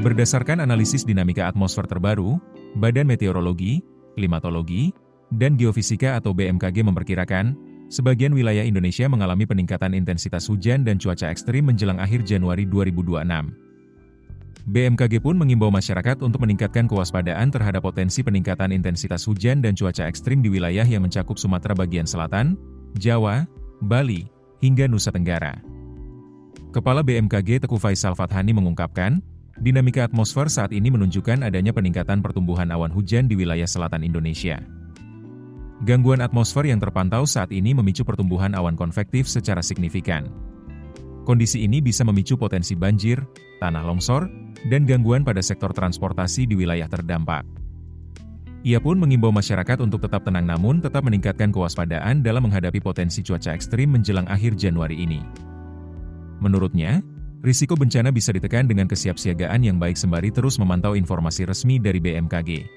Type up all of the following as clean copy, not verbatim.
Berdasarkan analisis dinamika atmosfer terbaru, Badan Meteorologi, Klimatologi, dan Geofisika atau BMKG memperkirakan, sebagian wilayah Indonesia mengalami peningkatan intensitas hujan dan cuaca ekstrim menjelang akhir Januari 2026. BMKG pun mengimbau masyarakat untuk meningkatkan kewaspadaan terhadap potensi peningkatan intensitas hujan dan cuaca ekstrim di wilayah yang mencakup Sumatera bagian selatan, Jawa, Bali, hingga Nusa Tenggara. Kepala BMKG Teguh Faisal Fathani mengungkapkan, dinamika atmosfer saat ini menunjukkan adanya peningkatan pertumbuhan awan hujan di wilayah selatan Indonesia. Gangguan atmosfer yang terpantau saat ini memicu pertumbuhan awan konvektif secara signifikan. Kondisi ini bisa memicu potensi banjir, tanah longsor, dan gangguan pada sektor transportasi di wilayah terdampak. Ia pun mengimbau masyarakat untuk tetap tenang namun tetap meningkatkan kewaspadaan dalam menghadapi potensi cuaca ekstrim menjelang akhir Januari ini. Menurutnya, risiko bencana bisa ditekan dengan kesiapsiagaan yang baik sembari terus memantau informasi resmi dari BMKG.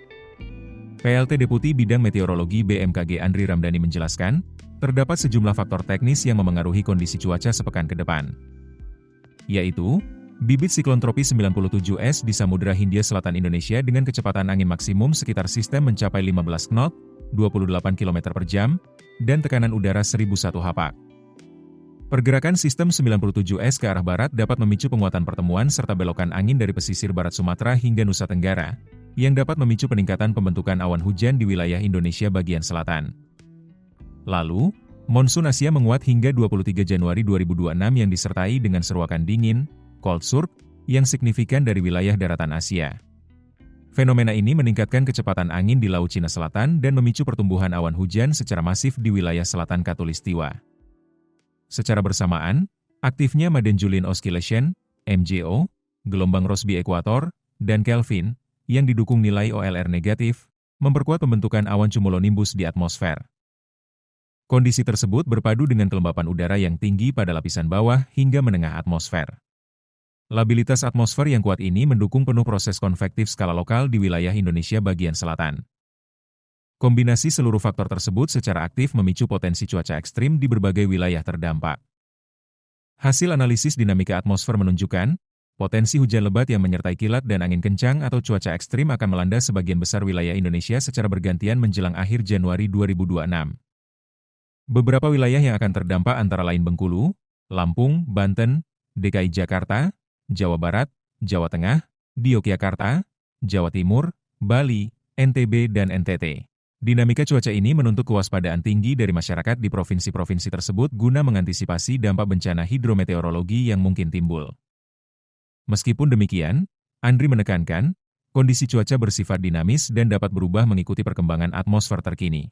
PLT Deputi Bidang Meteorologi BMKG Andri Ramdhani menjelaskan, terdapat sejumlah faktor teknis yang memengaruhi kondisi cuaca sepekan ke depan. Yaitu, bibit siklon tropis 97S di Samudra Hindia Selatan Indonesia dengan kecepatan angin maksimum sekitar sistem mencapai 15 knot, 28 km per jam, dan tekanan udara 1001 hapak. Pergerakan sistem 97S ke arah barat dapat memicu penguatan pertemuan serta belokan angin dari pesisir barat Sumatera hingga Nusa Tenggara, yang dapat memicu peningkatan pembentukan awan hujan di wilayah Indonesia bagian selatan. Lalu, monsun Asia menguat hingga 23 Januari 2026 yang disertai dengan seruakan dingin, cold surge, yang signifikan dari wilayah daratan Asia. Fenomena ini meningkatkan kecepatan angin di Laut Cina Selatan dan memicu pertumbuhan awan hujan secara masif di wilayah selatan Khatulistiwa. Secara bersamaan, aktifnya Madden-Julian Oscillation, MJO, gelombang Rossby ekuator, dan Kelvin, yang didukung nilai OLR negatif, memperkuat pembentukan awan cumulonimbus di atmosfer. Kondisi tersebut berpadu dengan kelembapan udara yang tinggi pada lapisan bawah hingga menengah atmosfer. Labilitas atmosfer yang kuat ini mendukung penuh proses konvektif skala lokal di wilayah Indonesia bagian selatan. Kombinasi seluruh faktor tersebut secara aktif memicu potensi cuaca ekstrim di berbagai wilayah terdampak. Hasil analisis dinamika atmosfer menunjukkan, potensi hujan lebat yang menyertai kilat dan angin kencang atau cuaca ekstrim akan melanda sebagian besar wilayah Indonesia secara bergantian menjelang akhir Januari 2026. Beberapa wilayah yang akan terdampak antara lain Bengkulu, Lampung, Banten, DKI Jakarta, Jawa Barat, Jawa Tengah, di Yogyakarta, Jawa Timur, Bali, NTB, dan NTT. Dinamika cuaca ini menuntut kewaspadaan tinggi dari masyarakat di provinsi-provinsi tersebut guna mengantisipasi dampak bencana hidrometeorologi yang mungkin timbul. Meskipun demikian, Andri menekankan, kondisi cuaca bersifat dinamis dan dapat berubah mengikuti perkembangan atmosfer terkini.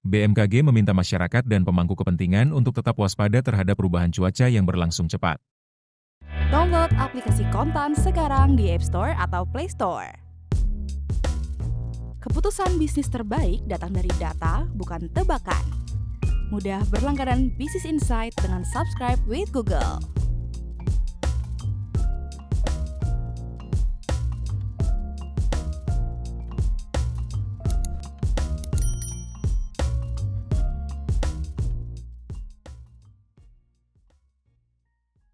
BMKG meminta masyarakat dan pemangku kepentingan untuk tetap waspada terhadap perubahan cuaca yang berlangsung cepat. Download aplikasi Kontan sekarang di App Store atau Play Store. Keputusan bisnis terbaik datang dari data, bukan tebakan. Mudah berlangganan Business Insight dengan subscribe with Google.